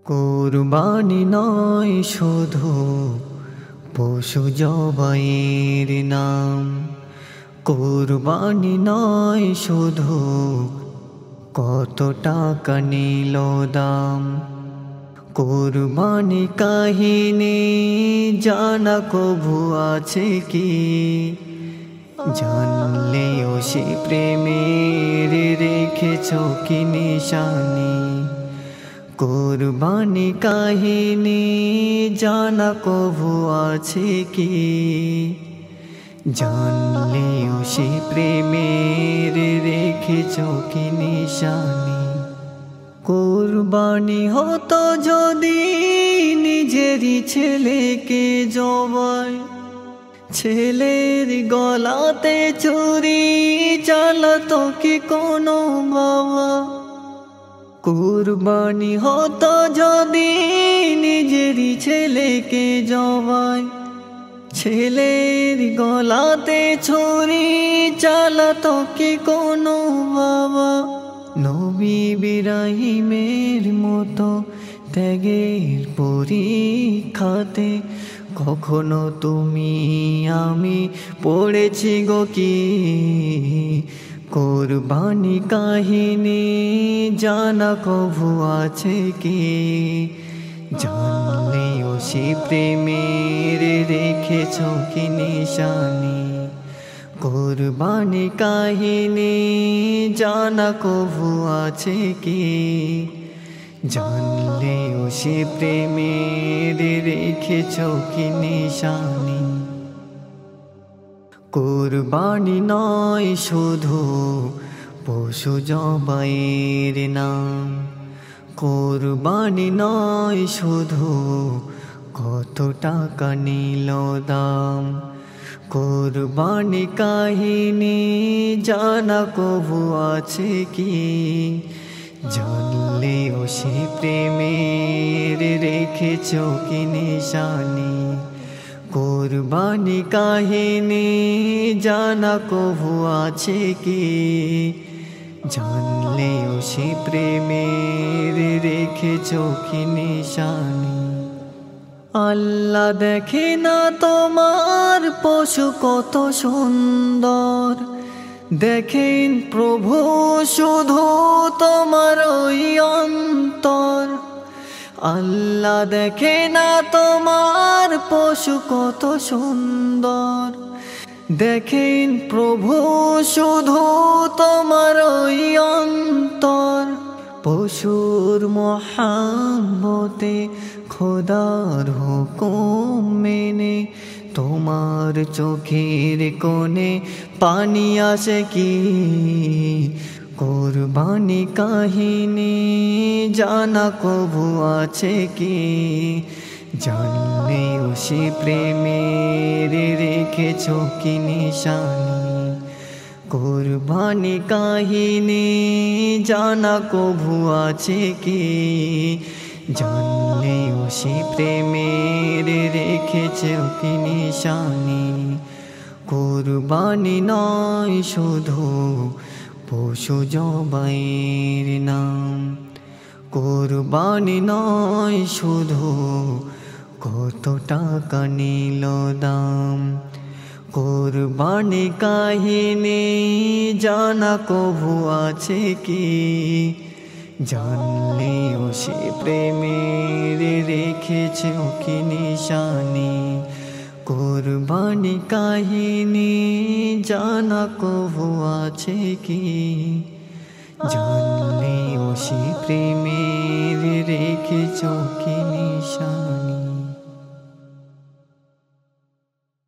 কুরবানি নয় শুধু পশু জবাইয়ের নাম, কুরবানি নয় শুধু কত টাকা নিল দাম। কুরবানি কাহিনী জানা কভু আছে কি? জানলেও সে প্রেমের রেখেছ কি নিশানি? কুরবানি কাহিনী জানা কভু আছে কি? জানলেও সে প্রেমের রেখেছ কি নিশানি? কুরবানি হতো যদি নিজেরই ছেলেকে জবাই, ছেলের গলাতে ছুরি চালাতো কি কোনো বাবা? কুরবানি হতো যদি নিজেরই ছেলেকে জবাই, ছেলের গলাতে ছুরি চালাতো কি কোনো বাবা? নবী ইব্রাহিমের মতো ত্যাগের পরীক্ষাতে কখনো তুমি আমি পড়েছি গো কি? কুরবানি কাহিনী জানা কভু আছে কি? জানলেও সে প্রেমের রেখেছ কি নিশানি? কুরবানি কাহিনী জানা কভু আছে কি? জানলেও সে প্রেমের রেখেছ কি নিশানি? কুরবানি নয় শুধু পশু জবাইয়ের নাম, কুরবানি নয় শুধু কত টাকা নিল দাম। কুরবানি কাহিনী জানা কভু আছে কি? জানলেও সে প্রেমের রেখেছ কি নিশানি? কুরবানি কাহিনী জানা কভু আছে কি? জানলেও সে প্রেমের রেখেছ কি নিশানি? আল্লাহ দেখে না তোমার পশু কত সুন্দর, দেখেন প্রভু শুধু তোমার ওই অন্তর। আল্লাহ দেখে না তোমার পশু কত সুন্দর, দেখেন প্রভু শুধু তোমার ওই অন্তর। পশুর মহাব্বতে খোদার হুকুম মেনে তোমার চোখের কোণে পানি আসে কি? কুরবানি কাহিনী জানা কভু আছে কি? জানলেও সে প্রেমের রেখেছ কি নিশানি? কুরবানি কাহিনী জানা কভু আছে কি? জানলেও সে প্রেমের রেখেছ কি নিশানি? কুরবানি নয় শুধু পশু জবাইয়ের নাম, কুরবানি নয় শুধু কত টাকা নিল দাম। কুরবানি কাহিনী জানা কভু আছে কি? জানলেও সে প্রেমের রেখেছ কি নিশানি? কুরবানি কাহিনী জানা কভু আছে কি? জানলেও সে প্রেমের রেখেছ কি নিশানি?